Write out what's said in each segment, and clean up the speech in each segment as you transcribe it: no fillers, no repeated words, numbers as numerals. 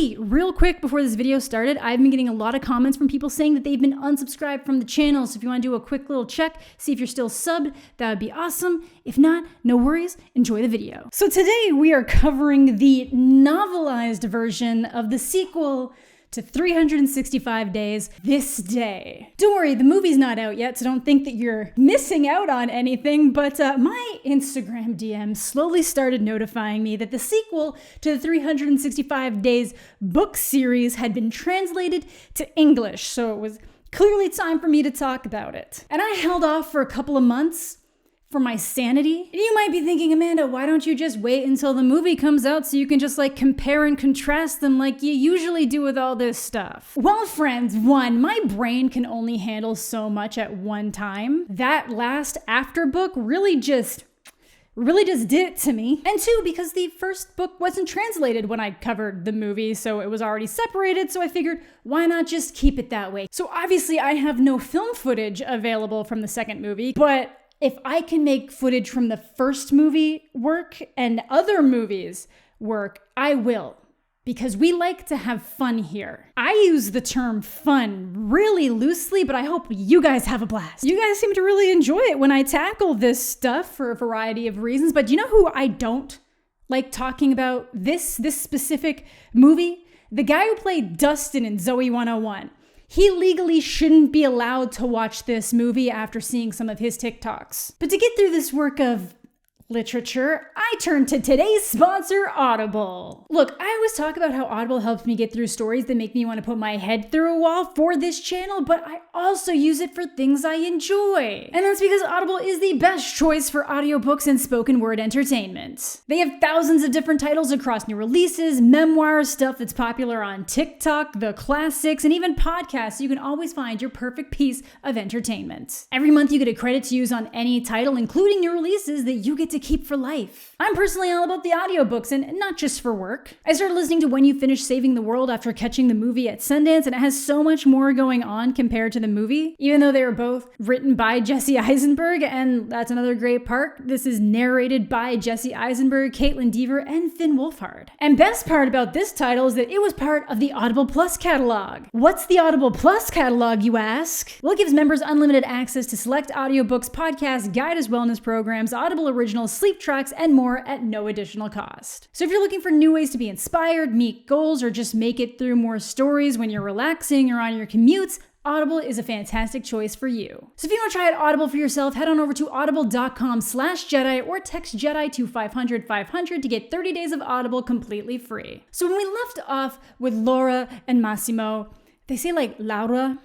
Hey, real quick before this video started, I've been getting a lot of comments from people saying that they've been unsubscribed from the channel. So if you want to do a quick little check, see if you're still subbed, that would be awesome. If not, no worries, enjoy the video. So today we are covering the novelized version of the sequel to 365 Days This Day. Don't worry, the movie's not out yet, so don't think that you're missing out on anything, but my Instagram DM slowly started notifying me that the sequel to the 365 Days book series had been translated to English, so it was clearly time for me to talk about it. And I held off for a couple of months for my sanity. And you might be thinking, Amanda, why don't you just wait until the movie comes out so you can just compare and contrast them like you usually do with all this stuff? Well, friends, one, my brain can only handle so much at one time. That last after book really just did it to me. And two, because the first book wasn't translated when I covered the movie, so it was already separated, so I figured, why not just keep it that way? So obviously I have no film footage available from the second movie, but if I can make footage from the first movie work and other movies work, I will. Because we like to have fun here. I use the term fun really loosely, but I hope you guys have a blast. You guys seem to really enjoy it when I tackle this stuff for a variety of reasons, but do you know who I don't like talking about this specific movie? The guy who played Dustin in Zoe 101. He legally shouldn't be allowed to watch this movie after seeing some of his TikToks. But to get through this work of literature, I turn to today's sponsor, Audible. Look, I always talk about how Audible helps me get through stories that make me want to put my head through a wall for this channel, but I also use it for things I enjoy. And that's because Audible is the best choice for audiobooks and spoken word entertainment. They have thousands of different titles across new releases, memoirs, stuff that's popular on TikTok, the classics, and even podcasts, so you can always find your perfect piece of entertainment. Every month you get a credit to use on any title, including new releases that you get to keep for life. I'm personally all about the audiobooks and not just for work. I started listening to When You Finish Saving the World after catching the movie at Sundance, and it has so much more going on compared to the movie. Even though they were both written by Jesse Eisenberg, and that's another great part, this is narrated by Jesse Eisenberg, Caitlin Dever, and Finn Wolfhard. And best part about this title is that it was part of the Audible Plus catalog. What's the Audible Plus catalog, you ask? Well, it gives members unlimited access to select audiobooks, podcasts, guided wellness programs, Audible originals, sleep tracks, and more at no additional cost. So if you're looking for new ways to be inspired, meet goals, or just make it through more stories when you're relaxing or on your commutes, Audible is a fantastic choice for you. So if you want to try out Audible for yourself, head on over to audible.com/Jedi or text Jedi to 500-500 to get 30 days of Audible completely free. So when we left off with Laura and Massimo, they say Laura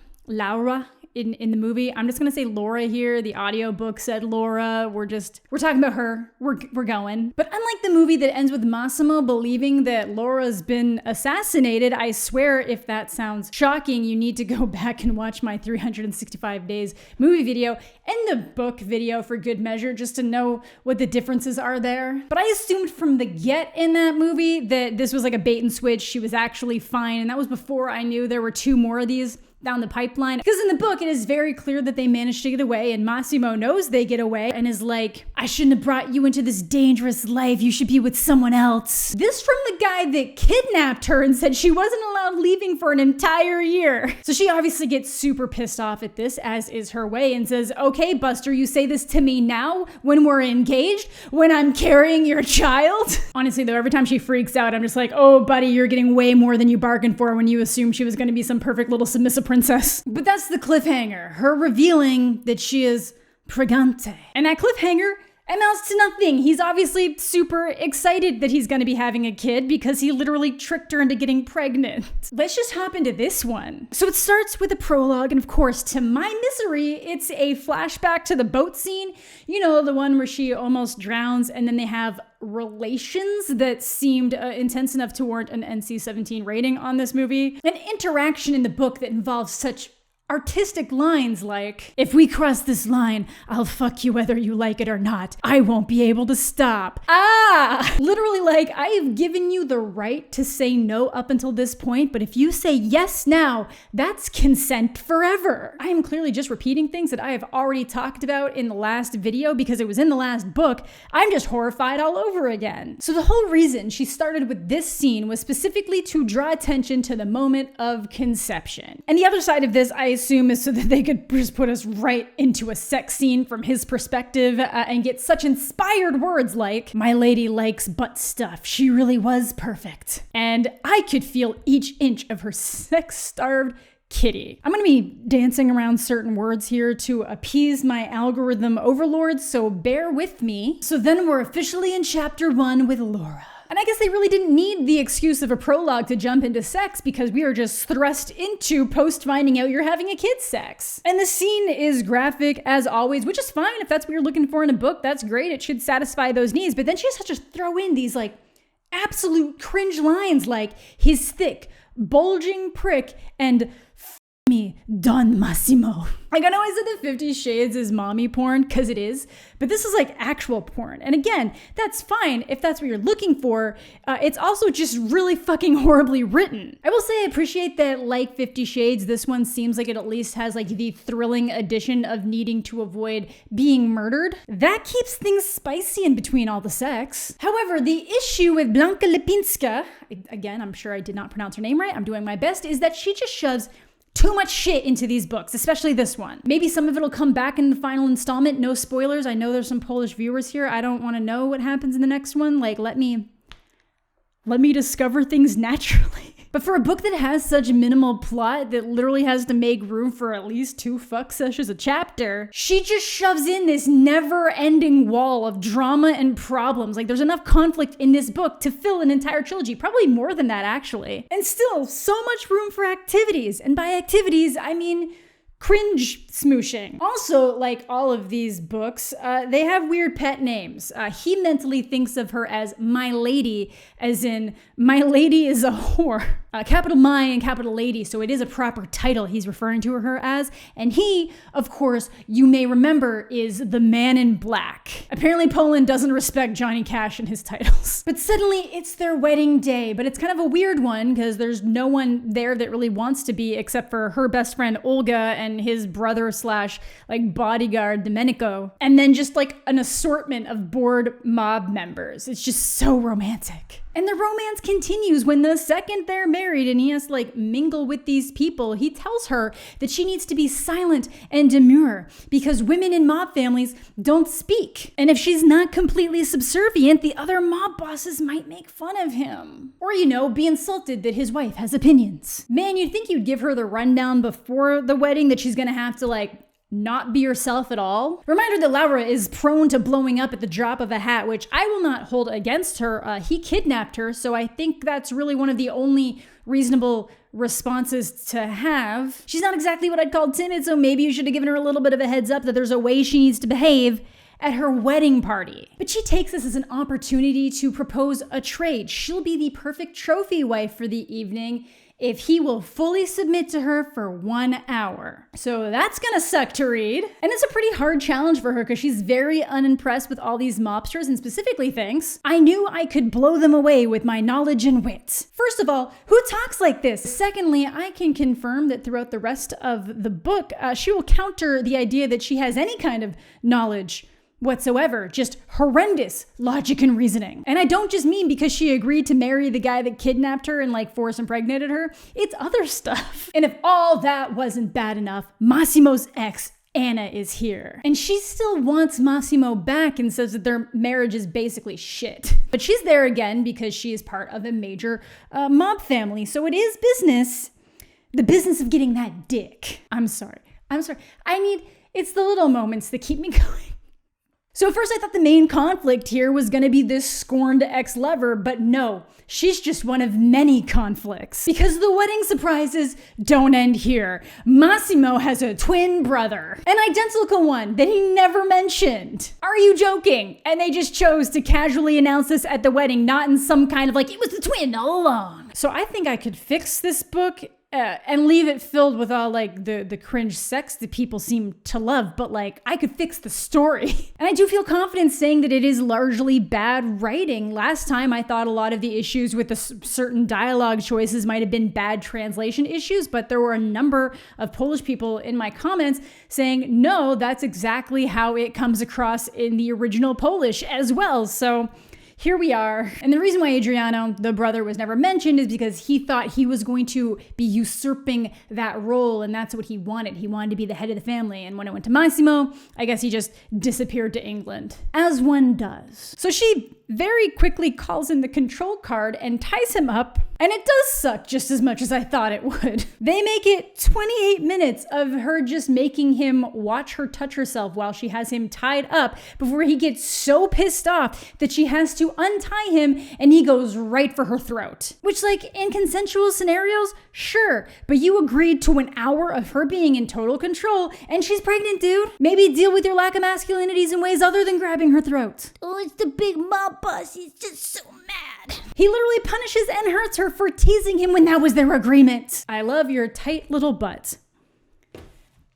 in the movie. I'm just gonna say Laura here. The audiobook said Laura. We're talking about her. We're going. But unlike the movie that ends with Massimo believing that Laura's been assassinated, I swear if that sounds shocking, you need to go back and watch my 365 Days movie video and the book video for good measure just to know what the differences are there. But I assumed from the get in that movie that this was like a bait and switch. She was actually fine, and that was before I knew there were two more of these down the pipeline. Because in the book, it is very clear that they managed to get away, and Massimo knows they get away and is like, I shouldn't have brought you into this dangerous life. You should be with someone else. This from the guy that kidnapped her and said she wasn't allowed leaving for an entire year. So she obviously gets super pissed off at this, as is her way, and says, okay, Buster, you say this to me now when we're engaged, when I'm carrying your child? Honestly, though, every time she freaks out, I'm just like, oh, buddy, you're getting way more than you bargained for when you assumed she was going to be some perfect little submissive princess. But that's the cliffhanger, her revealing that she is pregante. And that cliffhanger amounts to nothing. He's obviously super excited that he's going to be having a kid because he literally tricked her into getting pregnant. Let's just hop into this one. So it starts with a prologue, and of course, to my misery, it's a flashback to the boat scene. You know, the one where she almost drowns, and then they have relations that seemed intense enough to warrant an NC-17 rating on this movie. An interaction in the book that involves such artistic lines like, "If we cross this line, I'll fuck you whether you like it or not. I won't be able to stop." Literally, like, I have given you the right to say no up until this point, but if you say yes now, that's consent forever. I am clearly just repeating things that I have already talked about in the last video because it was in the last book. I'm just horrified all over again. So the whole reason she started with this scene was specifically to draw attention to the moment of conception. And the other side of this, I assume, is so that they could just put us right into a sex scene from his perspective and get such inspired words like, "My lady likes butt stuff. She really was perfect." And I could feel each inch of her sex-starved kitty. I'm going to be dancing around certain words here to appease my algorithm overlords, so bear with me. So then we're officially in chapter 1 with Laura. And I guess they really didn't need the excuse of a prologue to jump into sex because we are just thrust into post finding out you're having a kid sex. And the scene is graphic as always, which is fine. If that's what you're looking for in a book, that's great. It should satisfy those needs. But then she just has to throw in these like absolute cringe lines like, "His thick, bulging prick and me, Don Massimo." Like, I know I said that 50 Shades is mommy porn, because it is, but this is like actual porn. And again, that's fine if that's what you're looking for. It's also just really fucking horribly written. I will say I appreciate that, like 50 Shades, this one seems like it at least has like the thrilling addition of needing to avoid being murdered. That keeps things spicy in between all the sex. However, the issue with Blanka Lipinska, again, I'm sure I did not pronounce her name right, I'm doing my best, is that she just shoves too much shit into these books, especially this one. Maybe some of it'll come back in the final installment. No spoilers. I know there's some Polish viewers here. I don't want to know what happens in the next one. Like, let me discover things naturally. But for a book that has such minimal plot that literally has to make room for at least 2 fuck sessions a chapter, she just shoves in this never-ending wall of drama and problems. Like, there's enough conflict in this book to fill an entire trilogy, probably more than that actually. And still, so much room for activities. And by activities, I mean cringe smooshing. Also, like all of these books, they have weird pet names. He mentally thinks of her as my lady, as in my lady is a whore. Capital My and capital Lady, so it is a proper title he's referring to her as. And he, of course, you may remember, is the Man in Black. Apparently Poland doesn't respect Johnny Cash in his titles. But suddenly it's their wedding day, but it's kind of a weird one because there's no one there that really wants to be except for her best friend Olga and his brother slash like bodyguard Domenico. And then just like an assortment of bored mob members. It's just so romantic. And the romance continues when the second they're married and he has to like mingle with these people, he tells her that she needs to be silent and demure because women in mob families don't speak. And if she's not completely subservient, the other mob bosses might make fun of him. Or, you know, be insulted that his wife has opinions. Man, you'd think you'd give her the rundown before the wedding that she's gonna have to like not be herself at all. Reminder that Laura is prone to blowing up at the drop of a hat, which I will not hold against her. He kidnapped her, so I think that's really one of the only reasonable responses to have. She's not exactly what I'd call timid, so maybe you should have given her a little bit of a heads up that there's a way she needs to behave at her wedding party. But she takes this as an opportunity to propose a trade. She'll be the perfect trophy wife for the evening if he will fully submit to her for 1 hour. So that's gonna suck to read. And it's a pretty hard challenge for her because she's very unimpressed with all these mobsters and specifically thinks, I knew I could blow them away with my knowledge and wit. First of all, who talks like this? Secondly, I can confirm that throughout the rest of the book, she will counter the idea that she has any kind of knowledge whatsoever, just horrendous logic and reasoning. And I don't just mean because she agreed to marry the guy that kidnapped her and like force impregnated her, it's other stuff. And if all that wasn't bad enough, Massimo's ex, Anna, is here. And she still wants Massimo back and says that their marriage is basically shit. But she's there again because she is part of a major mob family. So it is business. The business of getting that dick. I'm sorry. It's the little moments that keep me going. So at first I thought the main conflict here was gonna be this scorned ex-lover, but no, she's just one of many conflicts. Because the wedding surprises don't end here. Massimo has a twin brother, an identical one that he never mentioned. Are you joking? And they just chose to casually announce this at the wedding, not in some kind of like, it was the twin all along. So I think I could fix this book and leave it filled with all like the cringe sex that people seem to love, but like I could fix the story. And I do feel confident saying that it is largely bad writing. Last time I thought a lot of the issues with the certain dialogue choices might have been bad translation issues, but there were a number of Polish people in my comments saying, no, that's exactly how it comes across in the original Polish as well. So here we are. And the reason why Adriano, the brother, was never mentioned is because he thought he was going to be usurping that role, and that's what he wanted. He wanted to be the head of the family. And when it went to Massimo, I guess he just disappeared to England, as one does. So she very quickly calls in the control card and ties him up, and it does suck just as much as I thought it would. They make it 28 minutes of her just making him watch her touch herself while she has him tied up before he gets so pissed off that she has to untie him and he goes right for her throat. Which, like, in consensual scenarios, sure, but you agreed to an hour of her being in total control and she's pregnant, dude. Maybe deal with your lack of masculinities in ways other than grabbing her throat. Oh, it's the big mob boss. He's just so mad. He literally punishes and hurts her for teasing him when that was their agreement. I love your tight little butt.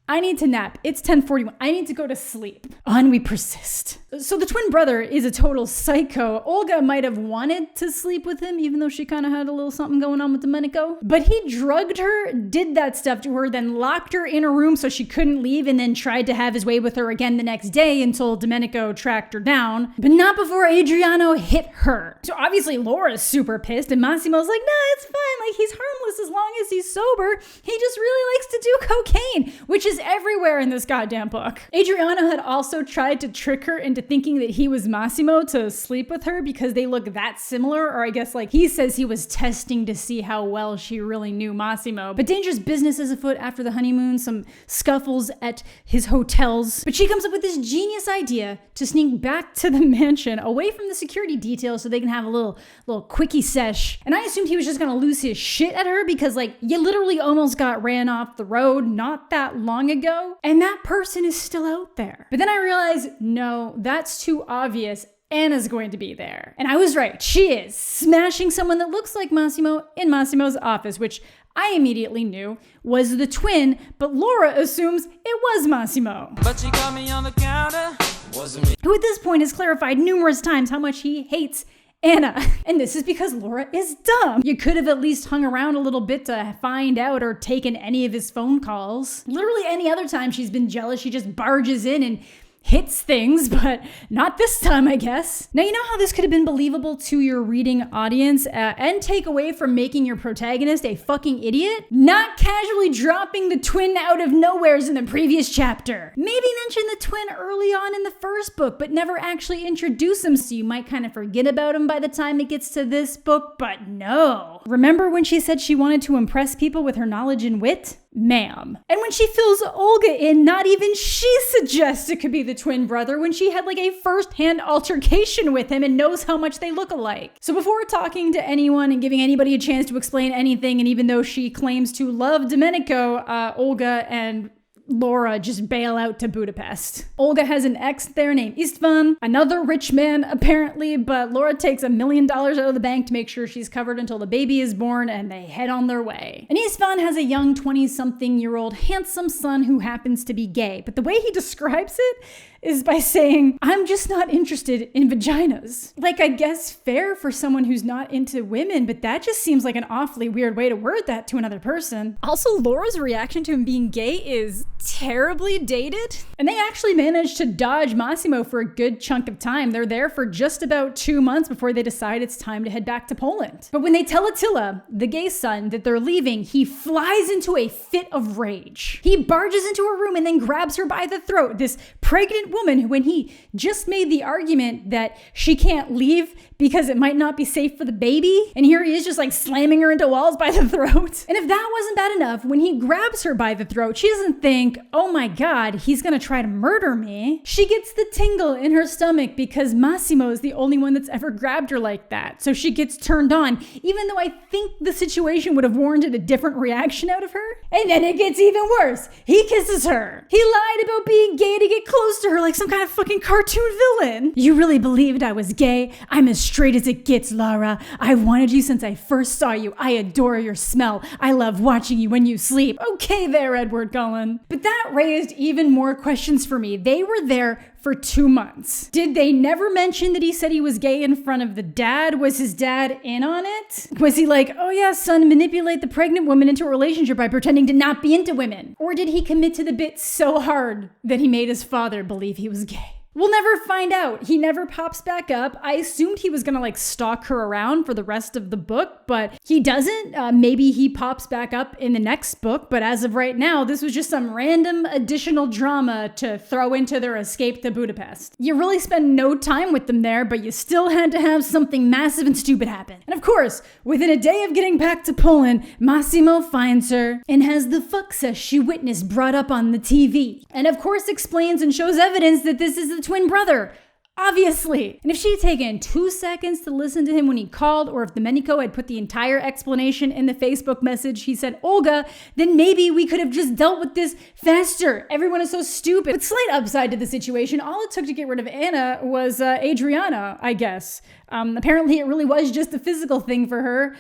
I need to nap. It's 10:41. I need to go to sleep. On we persist. So the twin brother is a total psycho. Olga might have wanted to sleep with him, even though she kind of had a little something going on with Domenico. But he drugged her, did that stuff to her, then locked her in a room so she couldn't leave, and then tried to have his way with her again the next day until Domenico tracked her down. But not before Adriano hit her. So obviously Laura's super pissed, and Massimo's like, nah, it's fine. Like, he's harmless as long as he's sober. He just really likes to do cocaine, which is everywhere in this goddamn book. Adriano had also tried to trick her into thinking that he was Massimo to sleep with her because they look that similar, or I guess like he says he was testing to see how well she really knew Massimo. But dangerous business is afoot after the honeymoon, some scuffles at his hotels. But she comes up with this genius idea to sneak back to the mansion away from the security details so they can have a little quickie sesh. And I assumed he was just gonna lose his shit at her because like you literally almost got ran off the road not that long ago, and that person is still out there. But then I realized, no, that's too obvious. Anna's going to be there. And I was right. She is smashing someone that looks like Massimo in Massimo's office, which I immediately knew was the twin, but Laura assumes it was Massimo. But she got me on the counter. Wasn't me. Who at this point has clarified numerous times how much he hates Anna. And this is because Laura is dumb. You could have at least hung around a little bit to find out or taken any of his phone calls. Literally any other time she's been jealous, she just barges in and hits things, but not this time, I guess. Now, you know how this could have been believable to your reading audience and take away from making your protagonist a fucking idiot? Not casually dropping the twin out of nowheres in the previous chapter. Maybe mention the twin early on in the first book, but never actually introduce him, so you might kind of forget about him by the time it gets to this book, but no. Remember when she said she wanted to impress people with her knowledge and wit? Ma'am. And when she fills Olga in, not even she suggests it could be the twin brother when she had like a first-hand altercation with him and knows how much they look alike. So before talking to anyone and giving anybody a chance to explain anything, and even though she claims to love Domenico, Olga and Laura just bail out to Budapest. Olga has an ex there named Istvan, another rich man apparently, but Laura takes $1 million out of the bank to make sure she's covered until the baby is born, and they head on their way. And Istvan has a young 20-something-year-old handsome son who happens to be gay, but the way he describes it is by saying, I'm just not interested in vaginas. Like, I guess fair for someone who's not into women, but that just seems like an awfully weird way to word that to another person. Also, Laura's reaction to him being gay is terribly dated. And they actually managed to dodge Massimo for a good chunk of time. They're there for just about 2 months before they decide it's time to head back to Poland. But when they tell Attila, the gay son, that they're leaving, he flies into a fit of rage. He barges into her room and then grabs her by the throat. This pregnant woman who, when he just made the argument that she can't leave because it might not be safe for the baby, and here he is just like slamming her into walls by the throat. And if that wasn't bad enough, when he grabs her by the throat, she doesn't think, oh my God, he's gonna try to murder me. She gets the tingle in her stomach because Massimo is the only one that's ever grabbed her like that. So she gets turned on, even though I think the situation would have warranted a different reaction out of her. And then it gets even worse. He kisses her. He lied about being gay to get close close to her like some kind of fucking cartoon villain. You really believed I was gay? I'm as straight as it gets, Laura. I've wanted you since I first saw you. I adore your smell. I love watching you when you sleep. Okay there, Edward Cullen. But that raised even more questions for me. They were there for 2 months. Did they never mention that he said he was gay in front of the dad? Was his dad in on it? Was he like, oh yeah, son, manipulate the pregnant woman into a relationship by pretending to not be into women? Or did he commit to the bit so hard that he made his father believe he was gay? We'll never find out. He never pops back up. I assumed he was gonna stalk her around for the rest of the book, but he doesn't. Maybe he pops back up in the next book, but as of right now, this was just some random additional drama to throw into their escape to Budapest. You really spend no time with them there, but you still had to have something massive and stupid happen. And of course, within a day of getting back to Poland, Massimo finds her and has the fuck sesh she witnessed brought up on the TV. And of course explains and shows evidence that this is the twin brother. Obviously. And if she had taken 2 seconds to listen to him when he called, or if Domenico had put the entire explanation in the Facebook message he sent Olga, then maybe we could have just dealt with this faster. Everyone is so stupid. But slight upside to the situation, all it took to get rid of Anna was Adriana, I guess. Apparently it really was just a physical thing for her.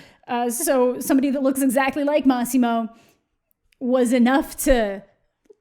So somebody that looks exactly like Massimo was enough to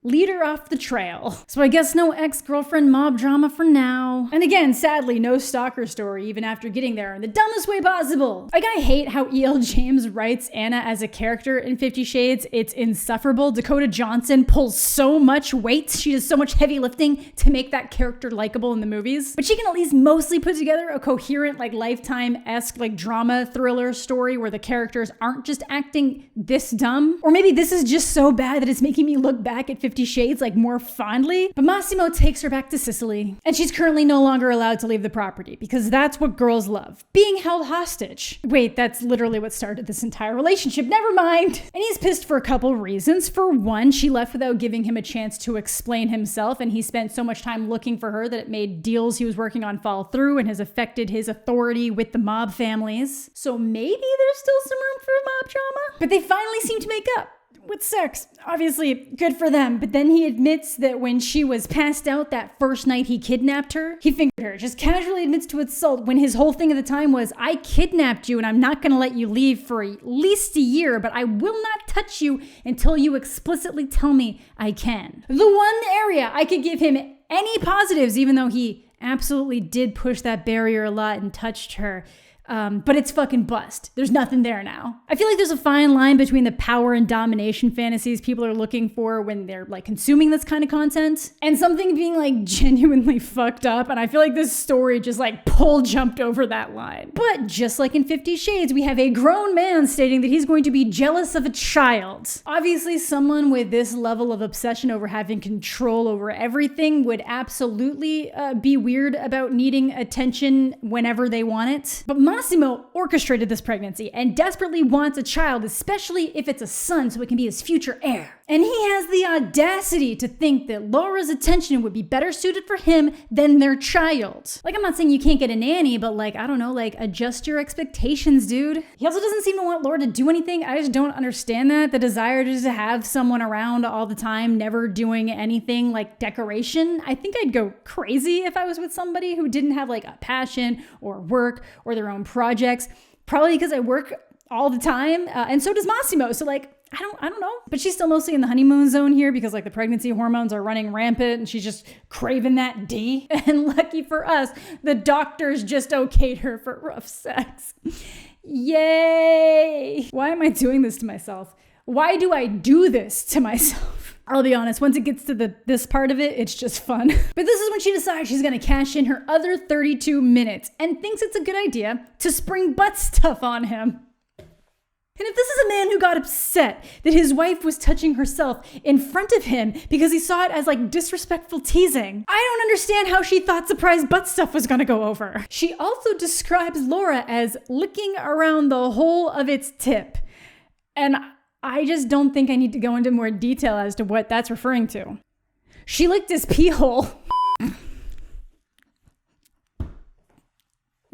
lead her off the trail. So I guess no ex-girlfriend mob drama for now. And again, sadly, no stalker story even after getting there in the dumbest way possible. I hate how E.L. James writes Anna as a character in 50 Shades. It's insufferable. Dakota Johnson pulls so much weight. She does so much heavy lifting to make that character likable in the movies. But she can at least mostly put together a coherent, Lifetime-esque, drama thriller story where the characters aren't just acting this dumb. Or maybe this is just so bad that it's making me look back at 50 Shades more fondly. But Massimo takes her back to Sicily, and she's currently no longer allowed to leave the property because that's what girls love, being held hostage. Wait, that's literally what started this entire relationship. Never mind. And he's pissed for a couple reasons. For one, she left without giving him a chance to explain himself, and he spent so much time looking for her that it made deals he was working on fall through and has affected his authority with the mob families. So maybe there's still some room for mob drama. But they finally seem to make up. With sex. Obviously, good for them. But then he admits that when she was passed out that first night he kidnapped her, he fingered her. Just casually admits to assault when his whole thing at the time was, I kidnapped you and I'm not going to let you leave for at least a year, but I will not touch you until you explicitly tell me I can. The one area I could give him any positives, even though he absolutely did push that barrier a lot and touched her. But it's fucking bust. There's nothing there now. I feel like there's a fine line between the power and domination fantasies people are looking for when they're consuming this kind of content and something being genuinely fucked up. And I feel like this story just pole jumped over that line. But just like in 50 Shades, we have a grown man stating that he's going to be jealous of a child. Obviously, someone with this level of obsession over having control over everything would absolutely be weird about needing attention whenever they want it. But Massimo orchestrated this pregnancy and desperately wants a child, especially if it's a son, so it can be his future heir. And he has the audacity to think that Laura's attention would be better suited for him than their child. I'm not saying you can't get a nanny, but I don't know, adjust your expectations, dude. He also doesn't seem to want Laura to do anything. I just don't understand that. The desire just to have someone around all the time, never doing anything like decoration. I think I'd go crazy if I was with somebody who didn't have a passion or work or their own projects. Probably because I work all the time, and so does Massimo. So I don't know. But she's still mostly in the honeymoon zone here because the pregnancy hormones are running rampant and she's just craving that D. And lucky for us, the doctors just okayed her for rough sex. Yay! Why am I doing this to myself? Why do I do this to myself? I'll be honest, once it gets to this part of it, it's just fun. But this is when she decides she's gonna cash in her other 32 minutes and thinks it's a good idea to spring butt stuff on him. And if this is a man who got upset that his wife was touching herself in front of him because he saw it as disrespectful teasing, I don't understand how she thought surprise butt stuff was gonna go over. She also describes Laura as licking around the whole of its tip. And I just don't think I need to go into more detail as to what that's referring to. She licked his pee hole.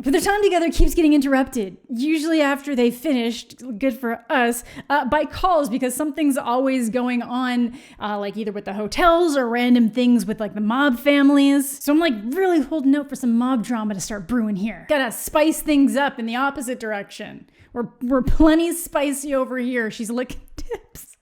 But their time together keeps getting interrupted, usually after they finished, good for us, by calls because something's always going on, like either with the hotels or random things with like the mob families. So I'm like really holding out for some mob drama to start brewing here. Gotta spice things up in the opposite direction. We're plenty spicy over here. She's licking tips.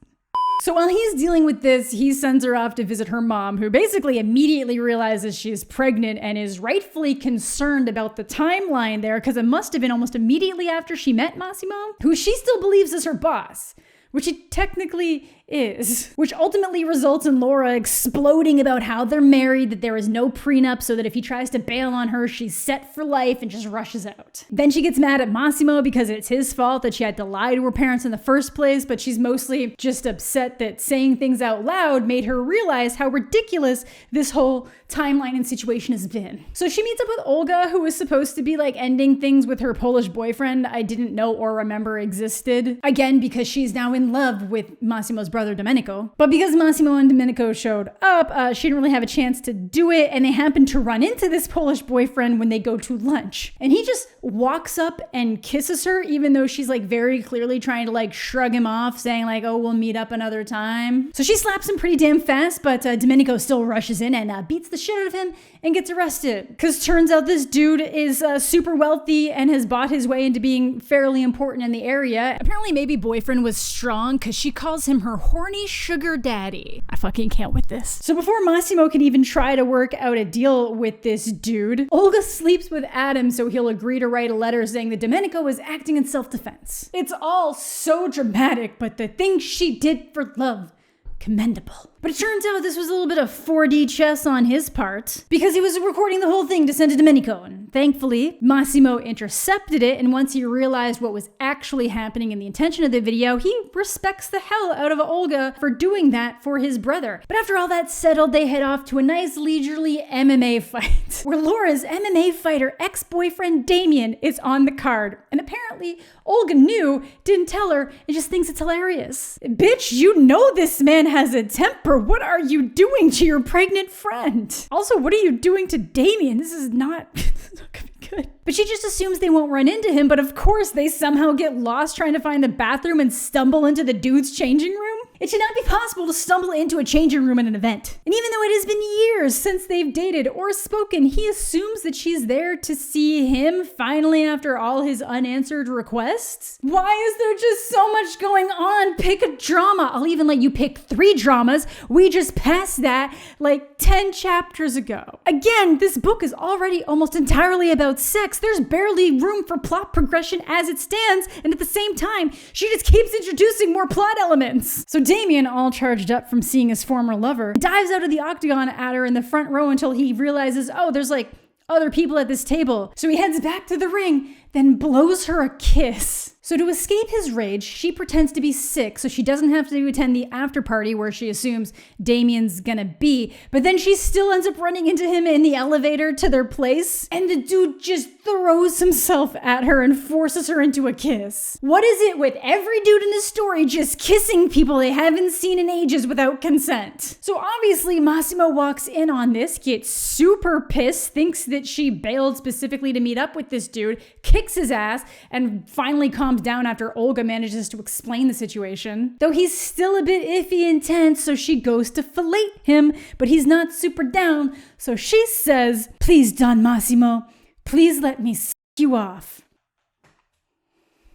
So while he's dealing with this, he sends her off to visit her mom, who basically immediately realizes she's pregnant and is rightfully concerned about the timeline there, because it must have been almost immediately after she met Massimo, who she still believes is her boss, which it technically is, which ultimately results in Laura exploding about how they're married, that there is no prenup, so that if he tries to bail on her, she's set for life and just rushes out. Then she gets mad at Massimo because it's his fault that she had to lie to her parents in the first place, but she's mostly just upset that saying things out loud made her realize how ridiculous this whole timeline and situation has been. So she meets up with Olga, who was supposed to be like ending things with her Polish boyfriend I didn't know or remember existed. Again, because she's now in love with Massimo's brother Domenico. But because Massimo and Domenico showed up, she didn't really have a chance to do it, and they happen to run into this Polish boyfriend when they go to lunch. And he just walks up and kisses her, even though she's like very clearly trying to like shrug him off, saying like, oh, we'll meet up another time. So she slaps him pretty damn fast, but Domenico still rushes in and beats the shit out of him and gets arrested. Because turns out this dude is super wealthy and has bought his way into being fairly important in the area. Apparently maybe boyfriend was strong because she calls him her horny sugar daddy. I fucking can't with this. So before Massimo can even try to work out a deal with this dude, Olga sleeps with Adam so he'll agree to write a letter saying that Domenico was acting in self-defense. It's all so dramatic, but the things she did for love, commendable. But it turns out this was a little bit of 4D chess on his part, because he was recording the whole thing to send to Domenico, and thankfully, Massimo intercepted it, and once he realized what was actually happening in the intention of the video, he respects the hell out of Olga for doing that for his brother. But after all that's settled, they head off to a nice leisurely MMA fight, where Laura's MMA fighter ex-boyfriend Damien is on the card, and apparently Olga knew, didn't tell her, and just thinks it's hilarious. Bitch, you know this man has a temper. What are you doing to your pregnant friend? Also, what are you doing to Damien? This is not gonna be good. But she just assumes they won't run into him, but of course they somehow get lost trying to find the bathroom and stumble into the dude's changing room. It should not be possible to stumble into a changing room at an event. And even though it has been years since they've dated or spoken, he assumes that she's there to see him finally after all his unanswered requests. Why is there just so much going on? Pick a drama. I'll even let you pick 3 dramas. We just passed that like 10 chapters ago. Again, this book is already almost entirely about sex. There's barely room for plot progression as it stands, and at the same time, she just keeps introducing more plot elements. So Damien, all charged up from seeing his former lover, dives out of the octagon at her in the front row until he realizes, oh, there's like other people at this table. So he heads back to the ring, then blows her a kiss. So to escape his rage, she pretends to be sick so she doesn't have to attend the after party where she assumes Damien's gonna be, but then she still ends up running into him in the elevator to their place, and the dude just throws himself at her and forces her into a kiss. What is it with every dude in this story just kissing people they haven't seen in ages without consent? So obviously Massimo walks in on this, gets super pissed, thinks that she bailed specifically to meet up with this dude, kicks his ass, and finally calms down after Olga manages to explain the situation. Though he's still a bit iffy and tense, so she goes to fillet him, but he's not super down, so she says, "Please, Don Massimo, please let me suck you off."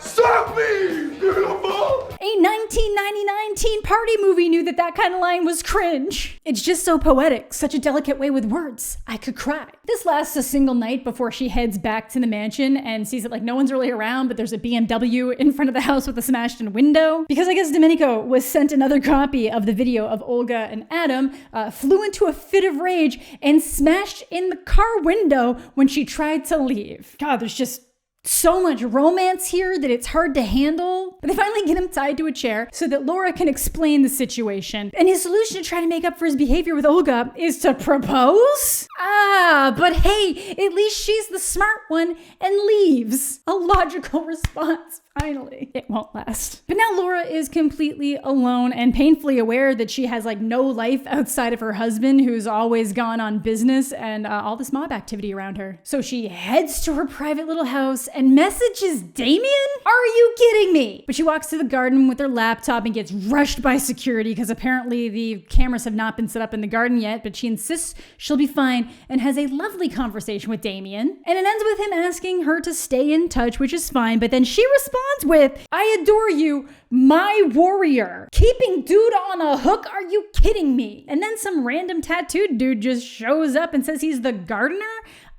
Stop me, beautiful! A 1999 teen party movie knew that that kind of line was cringe. It's just so poetic, such a delicate way with words. I could cry. This lasts a single night before she heads back to the mansion and sees that like no one's really around, but there's a BMW in front of the house with a smashed in window. Because I guess Domenico was sent another copy of the video of Olga and Adam, flew into a fit of rage and smashed in the car window when she tried to leave. God, there's just so much romance here that it's hard to handle. But they finally get him tied to a chair so that Laura can explain the situation. And his solution to try to make up for his behavior with Olga is to propose? But hey, at least she's the smart one and leaves. A logical response Finally, it won't last. But now Laura is completely alone and painfully aware that she has like no life outside of her husband, who's always gone on business and all this mob activity around her. So she heads to her private little house and messages Damien? Are you kidding me? But she walks to the garden with her laptop and gets rushed by security because apparently the cameras have not been set up in the garden yet, but she insists she'll be fine and has a lovely conversation with Damien. And it ends with him asking her to stay in touch, which is fine, but then she responds with, I adore you, my warrior. Keeping dude on a hook? Are you kidding me? And then some random tattooed dude just shows up and says he's the gardener?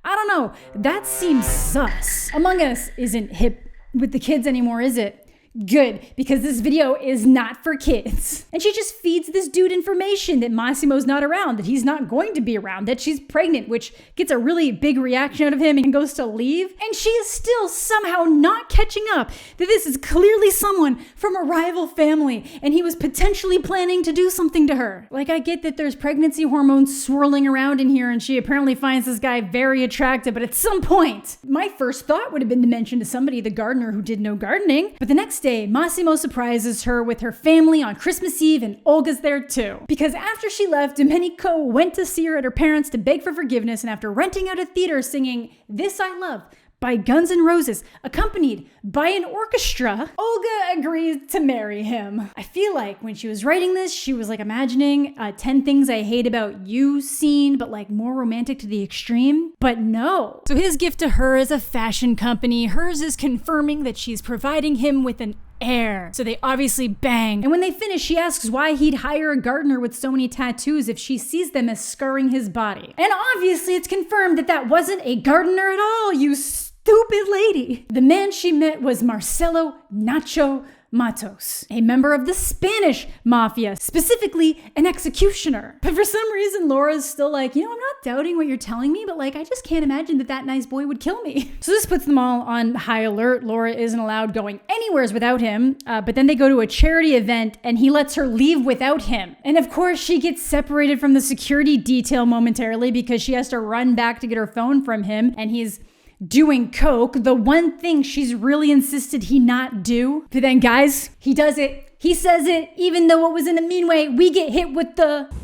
I don't know. That seems sus. Among Us isn't hip with the kids anymore, is it? Good, because this video is not for kids. And she just feeds this dude information that Massimo's not around, that he's not going to be around, that she's pregnant, which gets a really big reaction out of him and goes to leave. And she is still somehow not catching up that this is clearly someone from a rival family and he was potentially planning to do something to her. Like, I get that there's pregnancy hormones swirling around in here and she apparently finds this guy very attractive, but at some point, my first thought would have been to mention to somebody the gardener who did no gardening. But the next day, Massimo surprises her with her family on Christmas Eve, and Olga's there too. Because after she left, Domenico went to see her at her parents' to beg for forgiveness, and after renting out a theater singing This I Love by Guns N' Roses, accompanied by an orchestra, Olga agrees to marry him. I feel like when she was writing this, she was like imagining a 10 Things I Hate About You scene, but like more romantic to the extreme. But no. So his gift to her is a fashion company. Hers is confirming that she's providing him with an heir. So they obviously bang. And when they finish, she asks why he'd hire a gardener with so many tattoos if she sees them as scarring his body. And obviously it's confirmed that that wasn't a gardener at all, you stupid lady. The man she met was Marcelo Nacho Matos, a member of the Spanish mafia, specifically an executioner. But for some reason, Laura's still like, I'm not doubting what you're telling me, but like, I just can't imagine that nice boy would kill me. So this puts them all on high alert. Laura isn't allowed going anywheres without him, but then they go to a charity event and he lets her leave without him. And of course, she gets separated from the security detail momentarily because she has to run back to get her phone from him, and he's doing coke, the one thing she's really insisted he not do. But then guys, he does it. He says it, even though it was in a mean way. We get hit with the...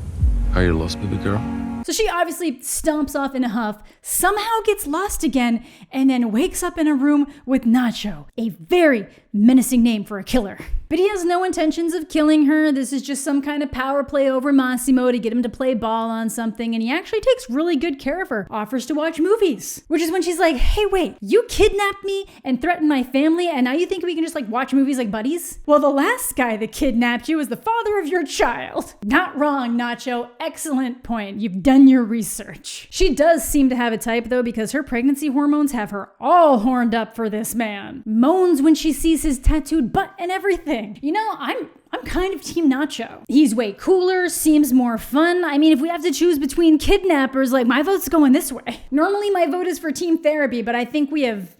Are you lost, baby girl? So she obviously stomps off in a huff, somehow gets lost again, and then wakes up in a room with Nacho, a very menacing name for a killer. But he has no intentions of killing her. This is just some kind of power play over Massimo to get him to play ball on something, and he actually takes really good care of her, offers to watch movies. Which is when she's like, hey, wait, you kidnapped me and threatened my family, and now you think we can just like watch movies like buddies? Well, the last guy that kidnapped you is the father of your child. Not wrong, Nacho. Excellent point. You've done your research. She does seem to have a type though, because her pregnancy hormones have her all horned up for this man. Moans when she sees his tattooed butt and everything. I'm kind of team Nacho. He's way cooler, seems more fun. I mean, if we have to choose between kidnappers, like my vote's going this way. Normally my vote is for team therapy, but I think we have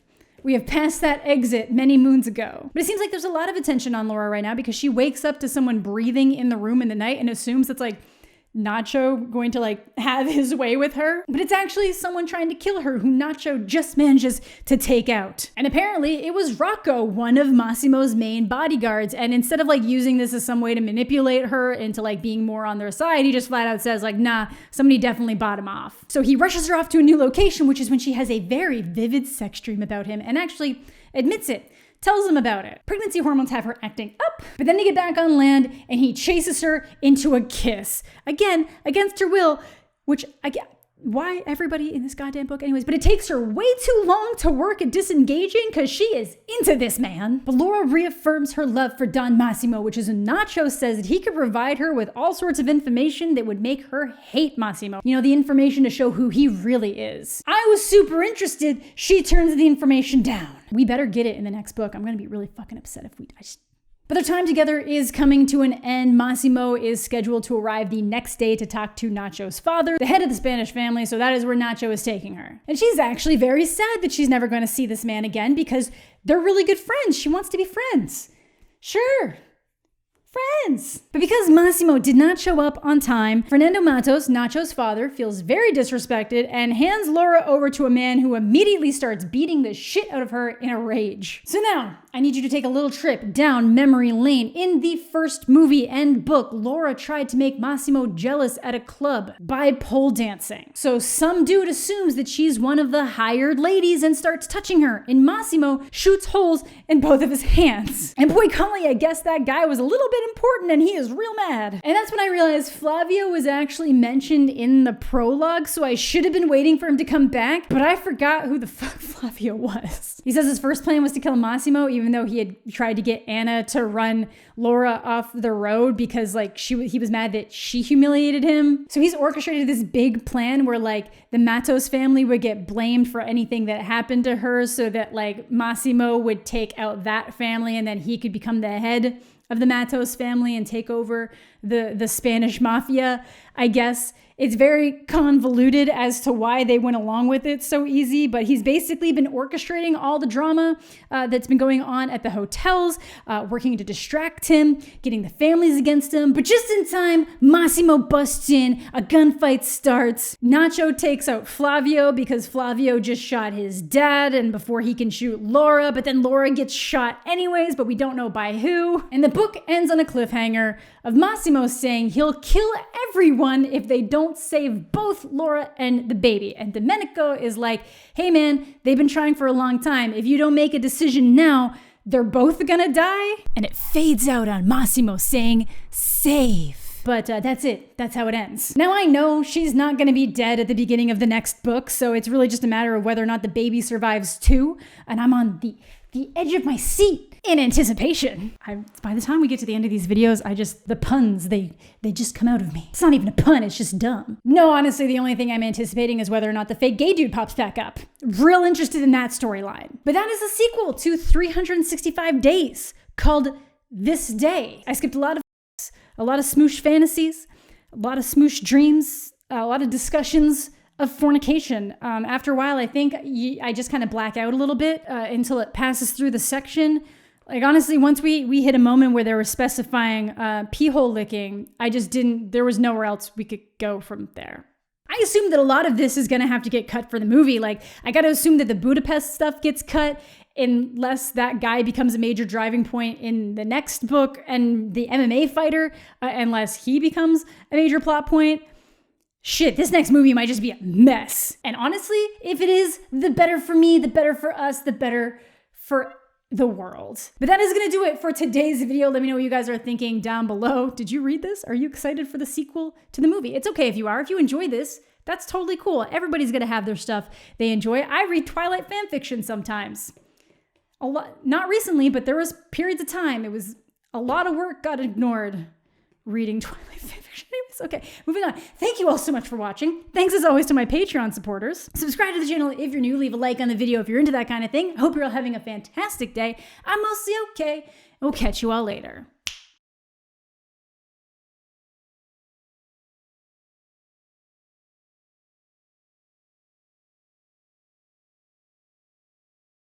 passed that exit many moons ago. But it seems like there's a lot of attention on Laura right now because she wakes up to someone breathing in the room in the night and assumes it's like Nacho going to like have his way with her. But it's actually someone trying to kill her who Nacho just manages to take out. And apparently it was Rocco, one of Massimo's main bodyguards. And instead of like using this as some way to manipulate her into like being more on their side, he just flat out says like, nah, somebody definitely bought him off. So he rushes her off to a new location, which is when she has a very vivid sex dream about him and actually admits it. Tells him about it. Pregnancy hormones have her acting up, but then they get back on land and he chases her into a kiss. Again, against her will, which I get why everybody in this goddamn book anyways, but it takes her way too long to work at disengaging because she is into this man. But Laura reaffirms her love for Don Massimo, which is when Nacho says that he could provide her with all sorts of information that would make her hate Massimo. The information to show who he really is. I was super interested. She turns the information down. We better get it in the next book. I'm going to be really fucking upset if we... But their time together is coming to an end. Massimo is scheduled to arrive the next day to talk to Nacho's father, the head of the Spanish family, so that is where Nacho is taking her. And she's actually very sad that she's never going to see this man again because they're really good friends. She wants to be friends. Sure. Friends. But because Massimo did not show up on time, Fernando Matos, Nacho's father, feels very disrespected and hands Laura over to a man who immediately starts beating the shit out of her in a rage. So now, I need you to take a little trip down memory lane. In the first movie and book, Laura tried to make Massimo jealous at a club by pole dancing. So some dude assumes that she's one of the hired ladies and starts touching her, and Massimo shoots holes in both of his hands. And boy, golly, I guess that guy was a little bit important and he is real mad. And that's when I realized Flavio was actually mentioned in the prologue, so I should have been waiting for him to come back, but I forgot who the fuck Flavio was. He says his first plan was to kill Massimo, even though he had tried to get Anna to run Laura off the road because like he was mad that she humiliated him. So he's orchestrated this big plan where like the Matos family would get blamed for anything that happened to her so that like Massimo would take out that family and then he could become the head of the Matos family and take over the Spanish mafia, I guess. It's very convoluted as to why they went along with it so easy, but he's basically been orchestrating all the drama that's been going on at the hotels, working to distract him, getting the families against him. But just in time, Massimo busts in, a gunfight starts. Nacho takes out Flavio because Flavio just shot his dad and before he can shoot Laura, but then Laura gets shot anyways, but we don't know by who. And the book ends on a cliffhanger of Massimo saying he'll kill everyone if they don't save both Laura and the baby. And Domenico is like, hey man, they've been trying for a long time. If you don't make a decision now, they're both gonna die. And it fades out on Massimo saying, save. But that's it. That's how it ends. Now I know she's not going to be dead at the beginning of the next book, so it's really just a matter of whether or not the baby survives too. And I'm on the edge of my seat in anticipation. By the time we get to the end of these videos, the puns, they just come out of me. It's not even a pun, it's just dumb. No, honestly, the only thing I'm anticipating is whether or not the fake gay dude pops back up. Real interested in that storyline. But that is a sequel to 365 Days called This Day. I skipped a lot of smoosh fantasies, a lot of smoosh dreams, a lot of discussions of fornication. After a while, I think I just kind of black out a little bit until it passes through the section. Like honestly, once we hit a moment where they were specifying pee hole licking, there was nowhere else we could go from there. I assume that a lot of this is going to have to get cut for the movie. Like I got to assume that the Budapest stuff gets cut unless that guy becomes a major driving point in the next book, and the MMA fighter, unless he becomes a major plot point. Shit, this next movie might just be a mess. And honestly, if it is, the better for me, the better for us, the better for the world. But that is going to do it for today's video. Let me know what you guys are thinking down below. Did you read this? Are you excited for the sequel to the movie? It's okay if you are. If you enjoy this, that's totally cool. Everybody's going to have their stuff they enjoy. I read Twilight fan fiction sometimes. A lot, not recently, but there was periods of time. It was a lot of work got ignored reading Twilight fan fiction. Anyways, okay, moving on. Thank you all so much for watching. Thanks as always to my Patreon supporters. Subscribe to the channel if you're new. Leave a like on the video if you're into that kind of thing. I hope you're all having a fantastic day. I'm mostly okay. We'll catch you all later.